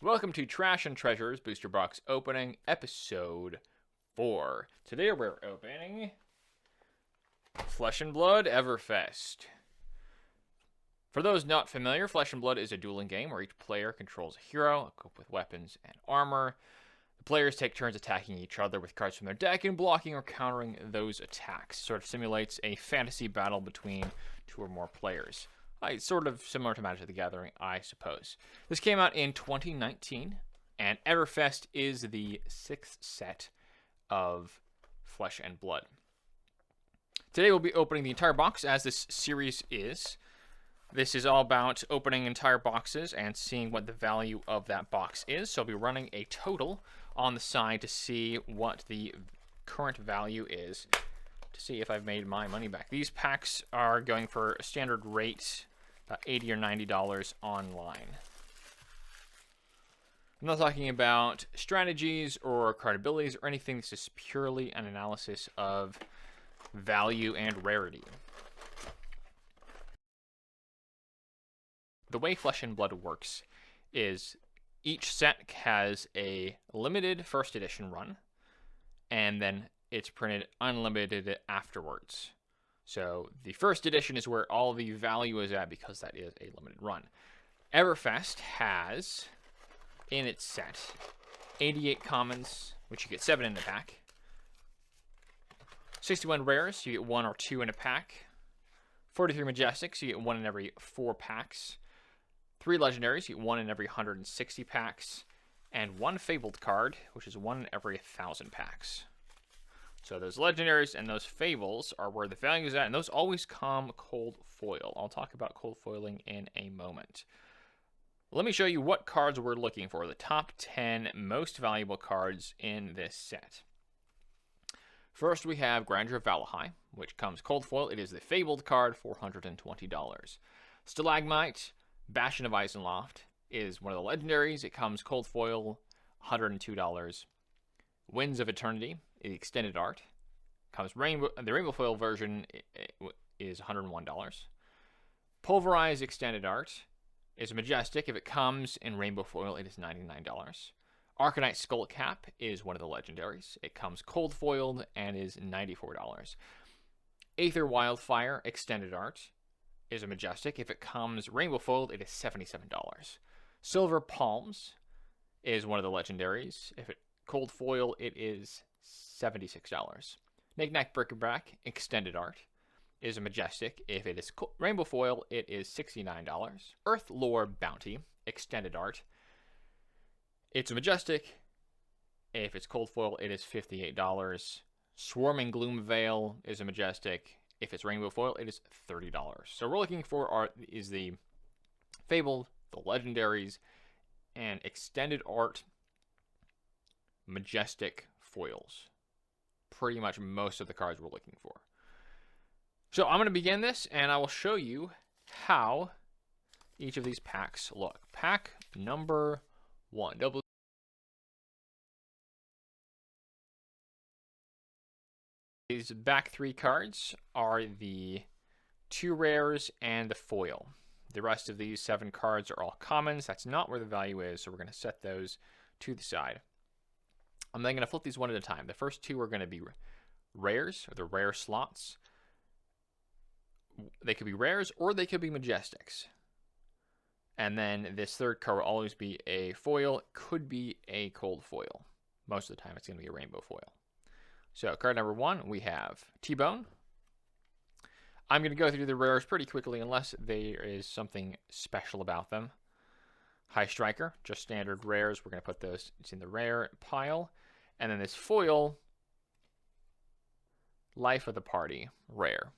Welcome to Trash and Treasures Booster Box Opening, Episode 4. Today we're opening Flesh and Blood Everfest. For those not familiar, Flesh and Blood is a dueling game where each player controls a hero, equipped with weapons and armor. The players take turns attacking each other with cards from their deck and blocking or countering those attacks. Sort of simulates a fantasy battle between two or more players. It's sort of similar to Magic the Gathering, I suppose. This came out in 2019, and Everfest is the 6th set of Flesh and Blood. Today we'll be opening the entire box, as this series is. This is all about opening entire boxes and seeing what the value of that box is. So I'll be running a total on the side to see what the current value is, to see if I've made my money back. These packs are going for a standard rate, about $80 or $90 online. I'm not talking about strategies or card abilities or anything. This is purely an analysis of value and rarity. The way Flesh and Blood works is each set has a limited first edition run, and then it's printed unlimited afterwards. So the first edition is where all the value is at because that is a limited run. Everfest has in its set 88 commons, which you get 7 in a pack. 61 rares, you get 1 or 2 in a pack. 43 majestics, you get 1 in every 4 packs. 3 legendaries, you get 1 in every 160 packs. And 1 fabled card, which is 1 in every 1,000 packs. So those legendaries and those fables are where the value is at, and those always come cold foil. I'll talk about cold foiling in a moment. Let me show you what cards we're looking for, the top 10 most valuable cards in this set. First, we have Grandeur of Valahai, which comes cold foil. It is the fabled card, $420. Stalagmite, Bastion of Isenloft, is one of the legendaries. It comes cold foil, $102. Winds of Eternity, the extended art, comes the rainbow foil version is $101. Pulverized extended art is majestic. If it comes in rainbow foil, it is $99. Arcanite Skullcap is one of the legendaries. It comes cold foiled and is $94. Aether Wildfire extended art is a majestic. If it comes rainbow foiled, it is $77. Silver Palms is one of the legendaries. If it cold foil, it is $76. Knick-Knack Bric-a-Brac extended art is a majestic. If it is rainbow foil, it is $69. Earth Lore Bounty extended art, it's a majestic. If it's cold foil, it is $58. Swarming Gloomveil is a majestic. If it's rainbow foil, it is $30. So we're looking for is the fabled, the legendaries, and extended art majestic foils. Pretty much most of the cards we're looking for. So I'm going to begin this, and I will show you how each of these packs look. Pack number 1. These back 3 cards are the 2 rares and the foil. The rest of these 7 cards are all commons. That's not where the value is, so we're going to set those to the side. I'm then going to flip these one at a time. The first 2 are going to be rares, or the rare slots. They could be rares, or they could be majestics. And then this third card will always be a foil. It could be a cold foil. Most of the time, it's going to be a rainbow foil. So card number 1, we have T-Bone. I'm going to go through the rares pretty quickly unless there is something special about them. High Striker, just standard rares. We're going to put those in the rare pile. And then this foil, Life of the Party, rare.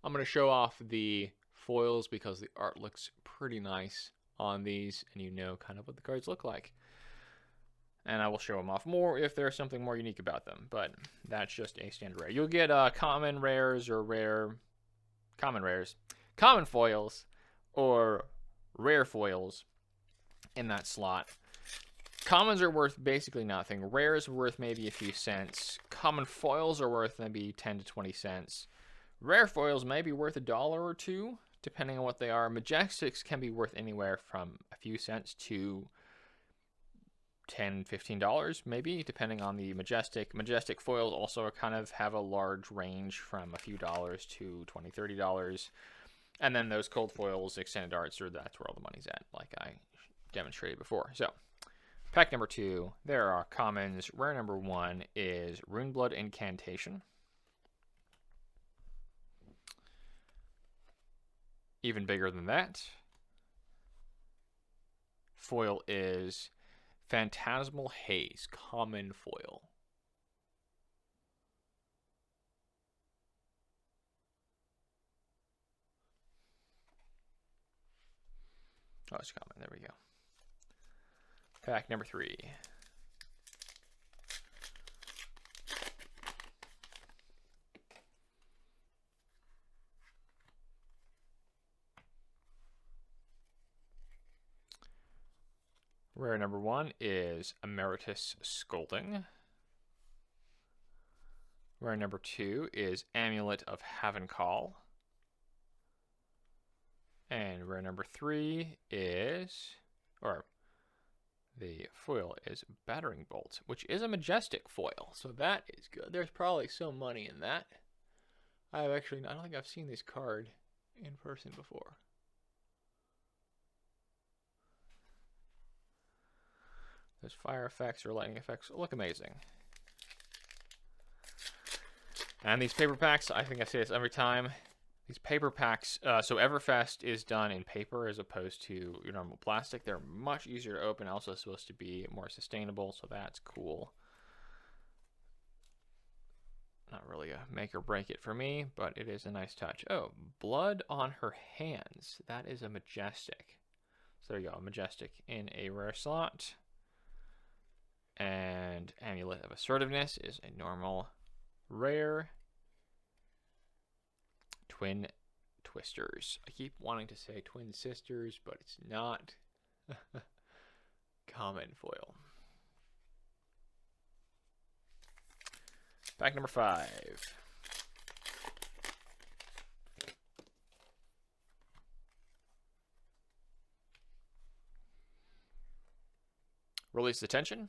I'm going to show off the foils because the art looks pretty nice on these, and you know kind of what the cards look like. And I will show them off more if there's something more unique about them, but that's just a standard rare. You'll get common rares or common foils, or rare foils in that slot. Commons are worth basically nothing. Rares are worth maybe a few cents. Common foils are worth maybe 10 to 20 cents. Rare foils may be worth $1 or $2, depending on what they are. Majestics can be worth anywhere from a few cents to $10, $15 maybe, depending on the Majestic. Majestic foils also kind of have a large range from a few dollars to $20, $30. And then those cold foils, extended arts, that's where all the money's at, like I demonstrated before. So, pack number 2, there are commons. Rare number 1 is Runeblood Incantation. Even bigger than that. Foil is Phantasmal Haze, common foil. Oh, it's common. There we go. Pack number 3. Rare number 1 is Emeritus Scolding. Rare number 2 is Amulet of Havencall. And rare number 3 is, or the foil is Battering Bolt, which is a Majestic foil. So that is good. There's probably some money in that. I don't think I've seen this card in person before. Those fire effects or lightning effects look amazing. And these paper packs, I think I say this every time. These paper packs, so Everfest is done in paper as opposed to your normal plastic. They're much easier to open, also supposed to be more sustainable, so that's cool. Not really a make or break it for me, but it is a nice touch. Oh, Blood on Her Hands. That is a Majestic. So there you go, a Majestic in a rare slot. And Amulet of Assertiveness is a normal rare. Twin Twisters. I keep wanting to say Twin Sisters, but it's not. Common foil. Pack number 5. Release the Tension.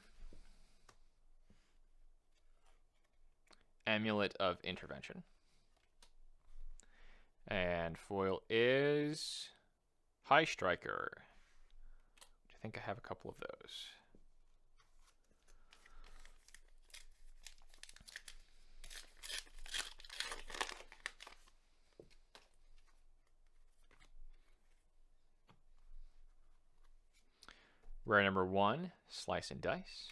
Amulet of Intervention. And foil is High Striker. I think I have a couple of those. Rare number 1, Slice and Dice.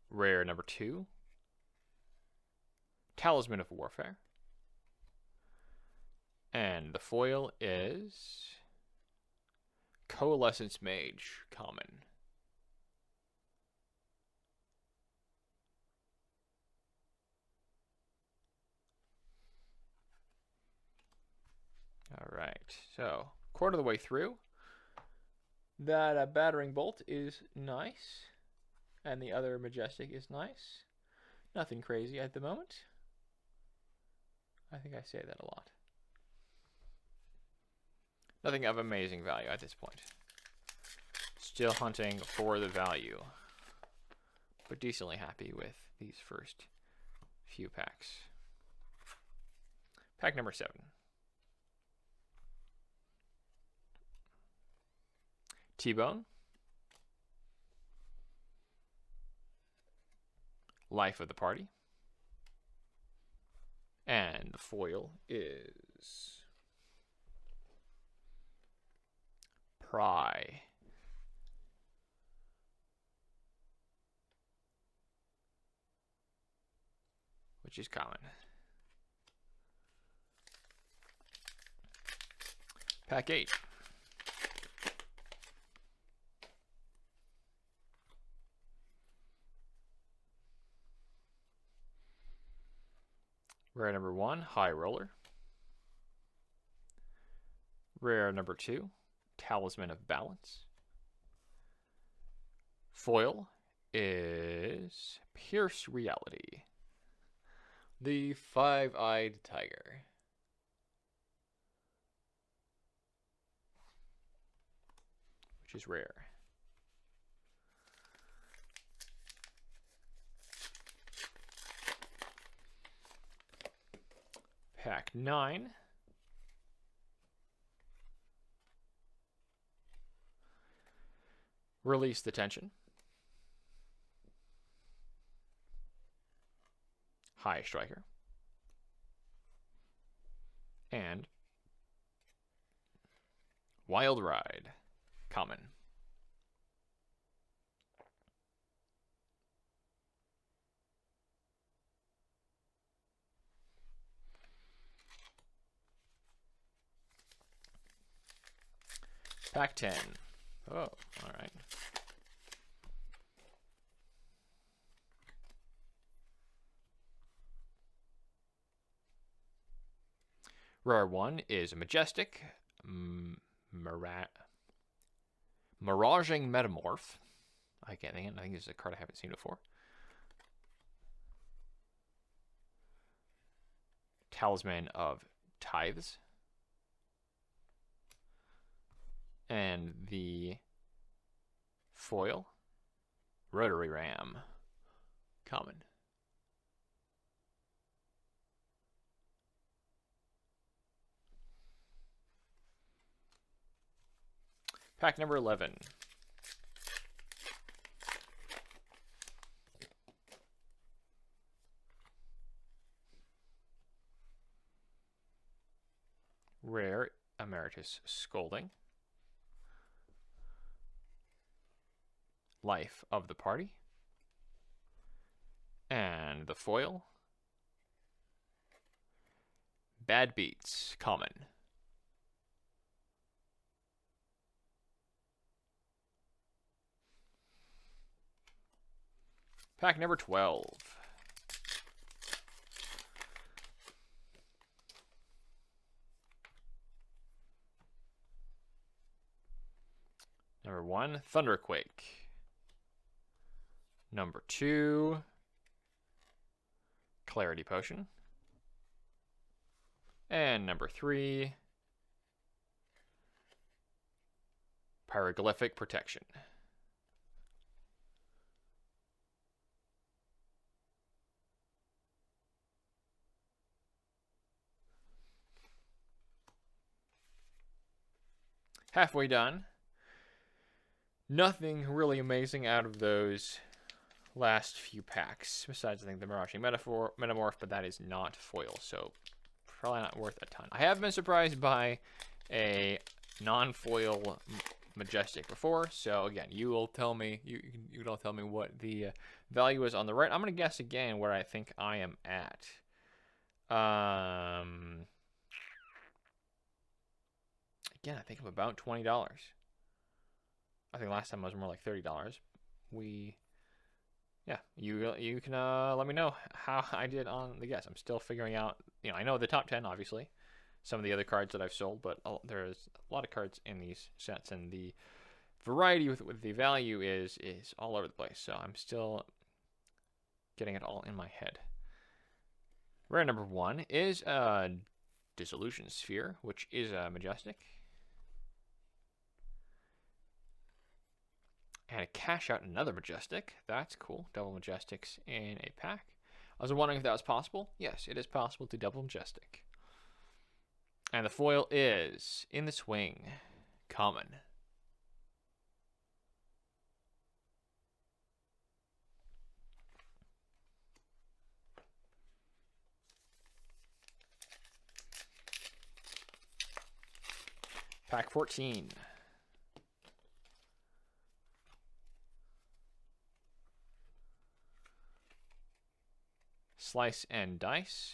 Rare number 2, Talisman of Warfare. And the foil is Coalescence Mage, common. All right, so quarter of the way through. That Battering Bolt is nice, and the other Majestic is nice. Nothing crazy at the moment. I think I say that a lot. Nothing of amazing value at this point. Still hunting for the value, but decently happy with these first few packs. Pack number 7. T-Bone. Life of the Party. And the foil is Pry. Which is common. Pack 8. Rare number 1, High Roller. Rare number 2, Talisman of Balance. Foil is Pierce Reality. The Five-Eyed Tiger. Which is rare. Pack 9. Release the Tension. High Striker. And Wild Ride. Common. Pack 10. Oh, all right. Rare 1 is Majestic, Miraging Metamorph. I can't think. I think this is a card I haven't seen before. Talisman of Tithes. And the foil, Rotary Ram. Common. Pack number 11. Rare Emeritus Scolding. Life of the Party. And the foil, Bad Beats. Common. Pack number 12. Number 1, Thunderquake. Number 2, Clarity Potion. And number 3, Pyroglyphic Protection. Halfway done. Nothing really amazing out of those last few packs, besides I think the Miraging Metamorph, but that is not foil, so probably not worth a ton. I have been surprised by a non-foil Majestic before, so again, you will tell me, you don't tell me what the value is on the right. I'm going to guess again where I think I am at. Again, I think I'm about $20. I think last time I was more like $30. Yeah, you can let me know how I did on the guess. I'm still figuring out, I know the top 10, obviously. Some of the other cards that I've sold, but there's a lot of cards in these sets, and the variety with the value is all over the place. So I'm still getting it all in my head. Rare number 1 is Dissolution Sphere, which is a Majestic. And a cash out another Majestic. That's cool. Double Majestics in a pack. I was wondering if that was possible. Yes, it is possible to double Majestic. And the foil is In the Swing. Common. Pack 14. Slice and Dice.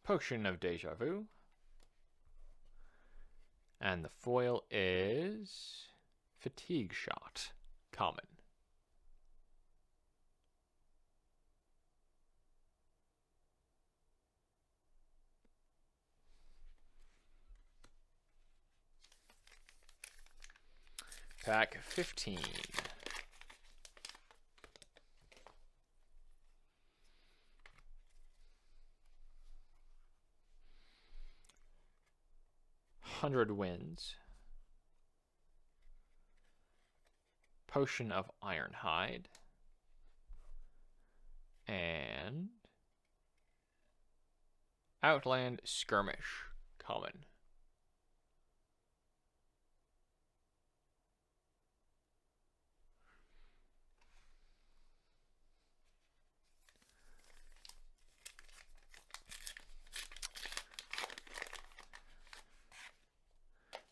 Potion of Deja Vu. And the foil is Fatigue Shot. Common. Pack 15. Hundred Winds. Potion of Ironhide. And Outland Skirmish, common.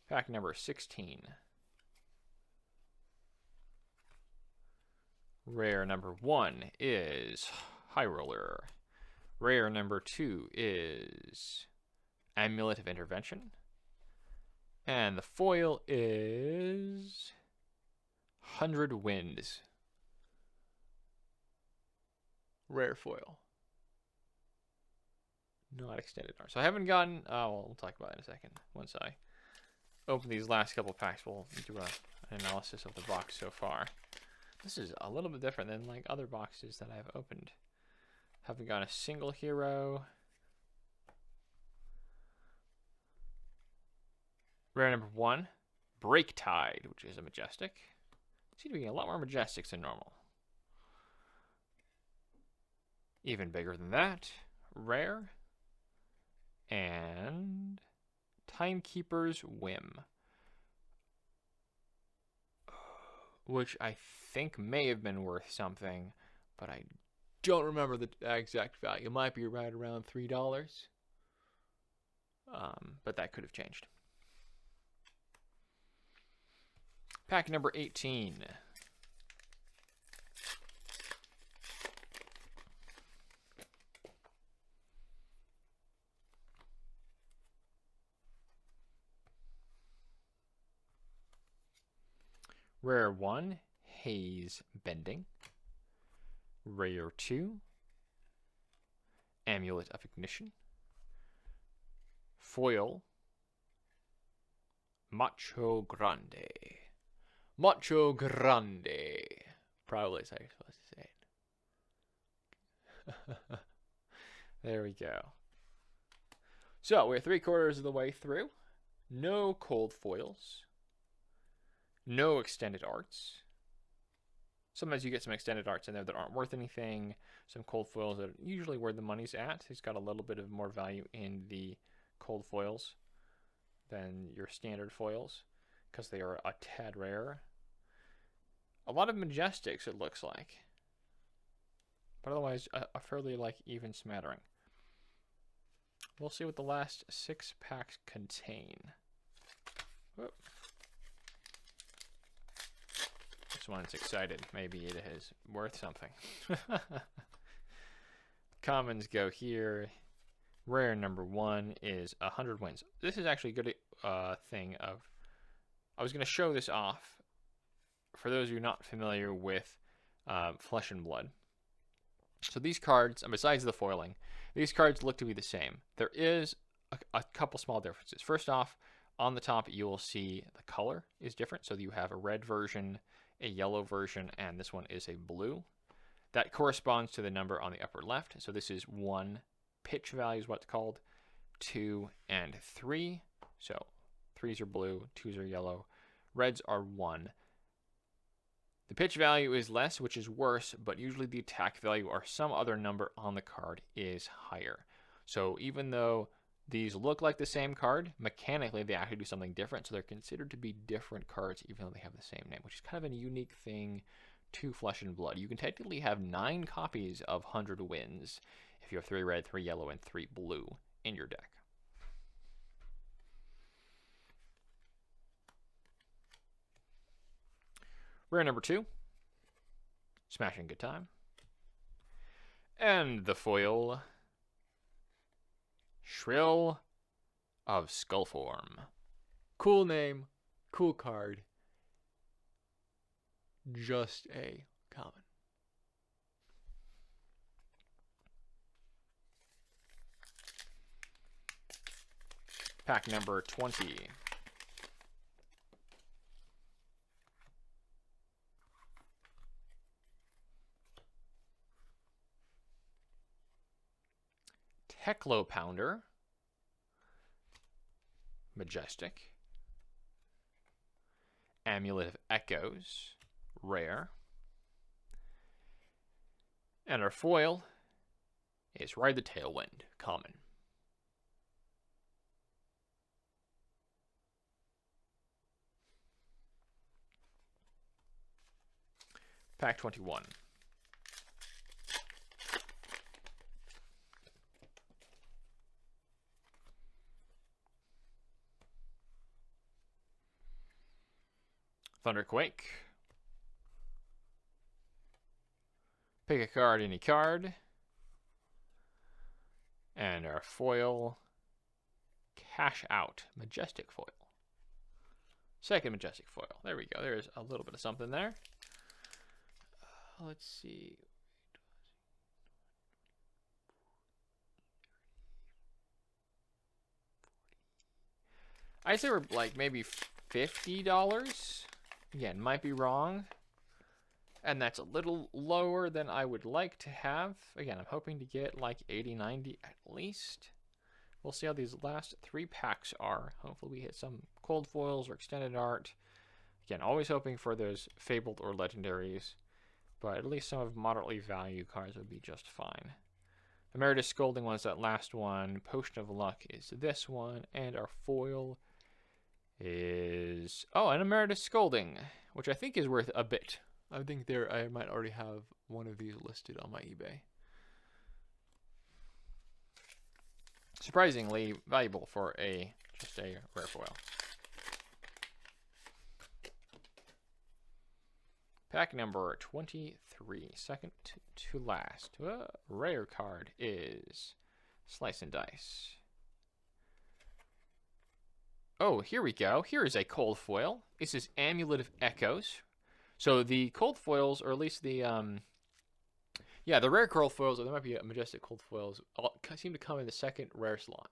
Pack number 16. Rare number 1 is High Roller. Rare number 2 is Amulet of Intervention. And the foil is 100 Winds. Rare foil. Not extended art. So I haven't gotten... Oh, well, we'll talk about it in a second. Once I open these last couple packs, we'll do an analysis of the box so far. This is a little bit different than like other boxes that I've opened. Haven't got a single hero. Rare number 1, Break Tide, which is a majestic. Seem to be a lot more majestics than normal. Even bigger than that, rare. And Timekeeper's Whim, which I think may have been worth something, but I don't remember the exact value. It might be right around $3, but that could have changed. Pack number 18. Rare 1, Haze Bending. Rare 2, Amulet of Ignition. Foil, Macho Grande. Macho Grande. Probably is how you're supposed to say it. There we go. So we're 3/4 of the way through. No cold foils. No extended arts. Sometimes you get some extended arts in there that aren't worth anything. Some cold foils that are usually where the money's at. It's got a little bit of more value in the cold foils than your standard foils because they are a tad rarer. A lot of majestics, it looks like. But otherwise, a fairly even smattering. We'll see what the last 6 packs contain. Whoop. This one's excited. Maybe it is worth something. Commons go here. Rare number 1 is 100 Winds. This is actually a good thing of... I was going to show this off for those of you not familiar with Flesh and Blood. So these cards, and besides the foiling, these cards look to be the same. There is a couple small differences. First off, on the top you will see the color is different. So you have a red version, a yellow version, and this one is a blue. That corresponds to the number on the upper left. So this is 1 pitch value is what's called, 2 and 3. So 3s are blue, 2s are yellow, reds are 1. The pitch value is less, which is worse, but usually the attack value or some other number on the card is higher. So even though these look like the same card, mechanically they actually do something different. So they're considered to be different cards even though they have the same name, which is kind of a unique thing to Flesh and Blood. You can technically have 9 copies of 100 Winds if you have 3 red, 3 yellow, and 3 blue in your deck. Rare number 2, Smashing Good Time. And the foil, Shrill of Skullform. Cool name, cool card. Just a common. Pack number 20. Heclo Pounder, majestic. Amulet of Echoes, rare. And our foil is Ride the Tailwind, common. Pack 21. Thunderquake. Pick a card, any card. And our foil, Cash Out, Majestic Foil. Second Majestic Foil. There we go. There's a little bit of something there. Let's see. I'd say we're like maybe $50. Again, might be wrong. And that's a little lower than I would like to have. Again, I'm hoping to get like 80, 90 at least. We'll see how these last 3 packs are. Hopefully we hit some cold foils or extended art. Again, always hoping for those fabled or legendaries. But at least some of moderately valued cards would be just fine. Emeritus Scolding one is that last one. Potion of Luck is this one. And our foil is... oh, an Emeritus Scolding, which I think is worth a bit. I think I might already have one of these listed on my eBay. Surprisingly valuable for just a rare foil. Pack number 23, second to last. Rare card is Slice and Dice. Oh, here we go. Here is a cold foil. This is Amulet of Echoes. So the cold foils, or at least the the rare cold foils, or there might be a majestic cold foils, seem to come in the second rare slot.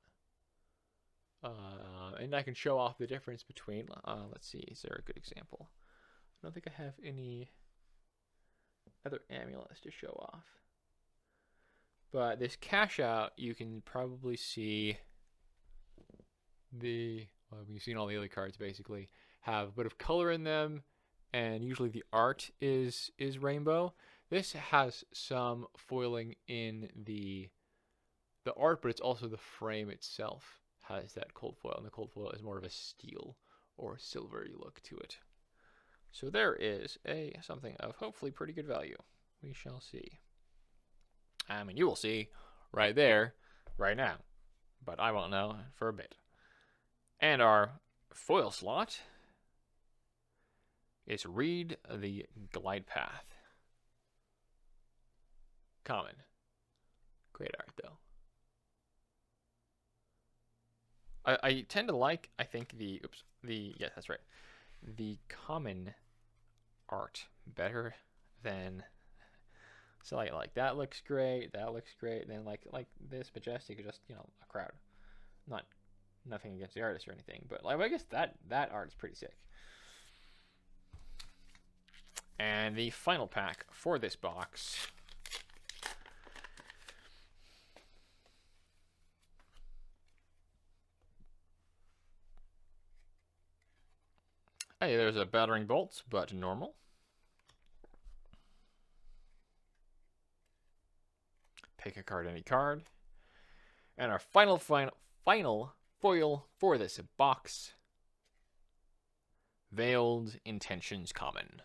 And I can show off the difference between. Let's see, is there a good example? I don't think I have any other amulets to show off. But this Cash Out, you can probably see you've seen all the other cards basically have a bit of color in them. And usually the art is rainbow. This has some foiling in the art, but it's also the frame itself has that cold foil, and the cold foil is more of a steel or silvery look to it. So there is something of hopefully pretty good value. We shall see. I mean, you will see right there, right now, but I won't know for a bit. And our foil slot is Read the Glide Path. Common. Great art, though. I tend to like, I think, yes, that's right. The common art better than, so like that looks great, that looks great, and then like this majestic is just, a crowd. Nothing against the artist or anything, but like I guess that art is pretty sick. And the final pack for this box hey, there's a Battering Bolt, but normal. Pick a card, any card. And our final foil for this box, Veiled Intentions Common.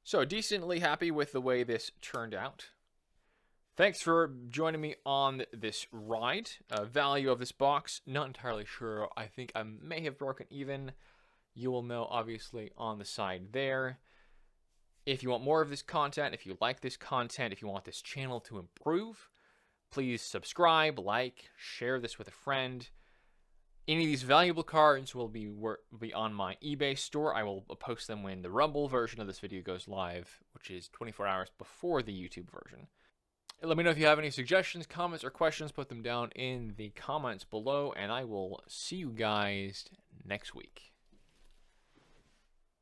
So, decently happy with the way this turned out. Thanks for joining me on this ride. Value of this box, not entirely sure. I think I may have broken even. You will know, obviously, on the side there. If you want more of this content, if you like this content, if you want this channel to improve, please subscribe, like, share this with a friend. Any of these valuable cards will be on my eBay store. I will post them when the Rumble version of this video goes live, which is 24 hours before the YouTube version. Let me know if you have any suggestions, comments, or questions. Put them down in the comments below, and I will see you guys next week.